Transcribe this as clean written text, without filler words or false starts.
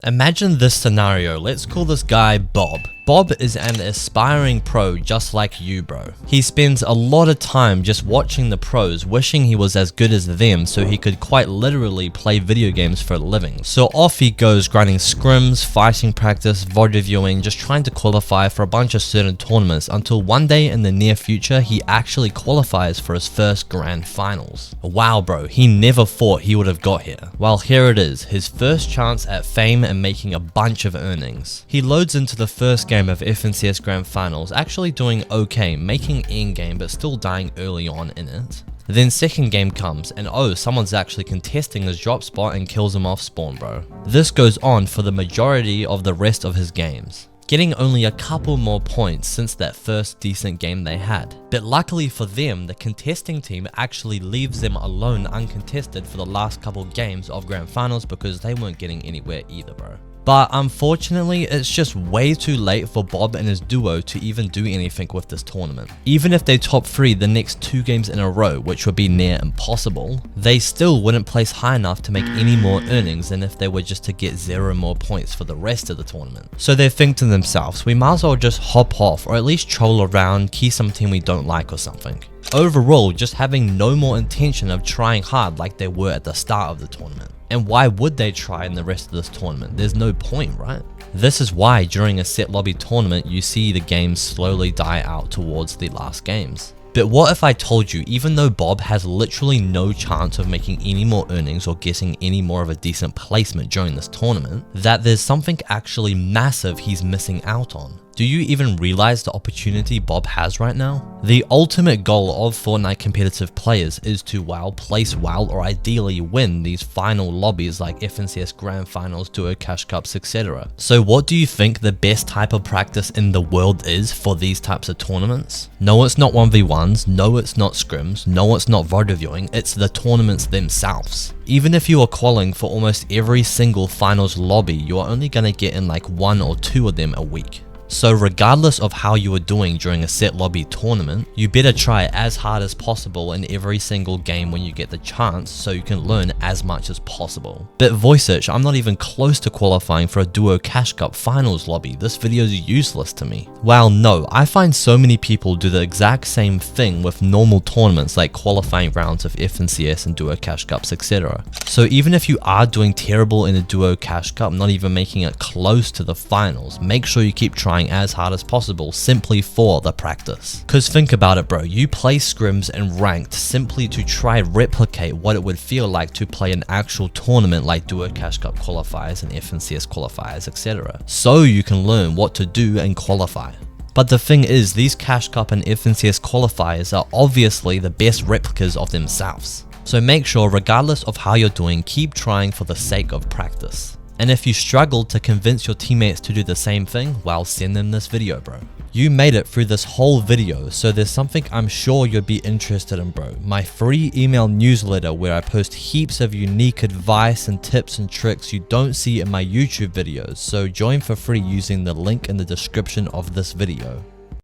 Imagine this scenario. Let's call this guy Bob. Bob is an aspiring pro just like you, bro. He spends a lot of time just watching the pros, wishing he was as good as them so he could quite literally play video games for a living. So off he goes grinding scrims, fighting practice, VOD reviewing, just trying to qualify for a bunch of certain tournaments until one day in the near future he actually qualifies for his first grand finals. Wow, bro, he never thought he would have got here. Well, here it is, his first chance at fame and making a bunch of earnings. He loads into the first game of FNCS Grand Finals, actually doing okay, making endgame but still dying early on in it. Then second game comes and oh, someone's actually contesting his drop spot and kills him off spawn, bro. This goes on for the majority of the rest of his games, getting only a couple more points since that first decent game they had. But luckily for them, the contesting team actually leaves them alone uncontested for the last couple games of Grand Finals because they weren't getting anywhere either, bro. But unfortunately, it's just way too late for Bob and his duo to even do anything with this tournament. Even if they top 3 the next 2 games in a row, which would be near impossible, they still wouldn't place high enough to make any more earnings than if they were just to get 0 more points for the rest of the tournament. So they think to themselves, we might as well just hop off or at least troll around, key some team we don't like or something. Overall, just having no more intention of trying hard like they were at the start of the tournament. And why would they try in the rest of this tournament? There's no point, right? This is why during a set lobby tournament, you see the games slowly die out towards the last games. But what if I told you, even though Bob has literally no chance of making any more earnings or getting any more of a decent placement during this tournament, that there's something actually massive he's missing out on? Do you even realize the opportunity Bob has right now? The ultimate goal of Fortnite competitive players is to place well, or ideally win these final lobbies like FNCS Grand Finals, Duo Cash Cups, etc. So what do you think the best type of practice in the world is for these types of tournaments? No, it's not 1v1s, no it's not scrims, no it's not VOD reviewing, it's the tournaments themselves. Even if you are qualifying for almost every single finals lobby, you are only gonna get in like 1 or 2 of them a week. So regardless of how you are doing during a set lobby tournament, you better try as hard as possible in every single game when you get the chance so you can learn as much as possible. But Vujcich, I'm not even close to qualifying for a Duo Cash Cup finals lobby, this video is useless to me. Well, no, I find so many people do the exact same thing with normal tournaments like qualifying rounds of FNCS and Duo Cash Cups, etc. So even if you are doing terrible in a Duo Cash Cup, not even making it close to the finals, make sure you keep trying as hard as possible simply for the practice. Cause think about it, bro, you play scrims and ranked simply to try replicate what it would feel like to play an actual tournament like Duo Cash Cup qualifiers and FNCS qualifiers, etc. So you can learn what to do and qualify. But the thing is, these Cash Cup and FNCS qualifiers are obviously the best replicas of themselves. So make sure, regardless of how you're doing, keep trying for the sake of practice. And if you struggle to convince your teammates to do the same thing, well, send them this video, bro. You made it through this whole video, so there's something I'm sure you'd be interested in, bro. My free email newsletter where I post heaps of unique advice and tips and tricks you don't see in my YouTube videos, so join for free using the link in the description of this video.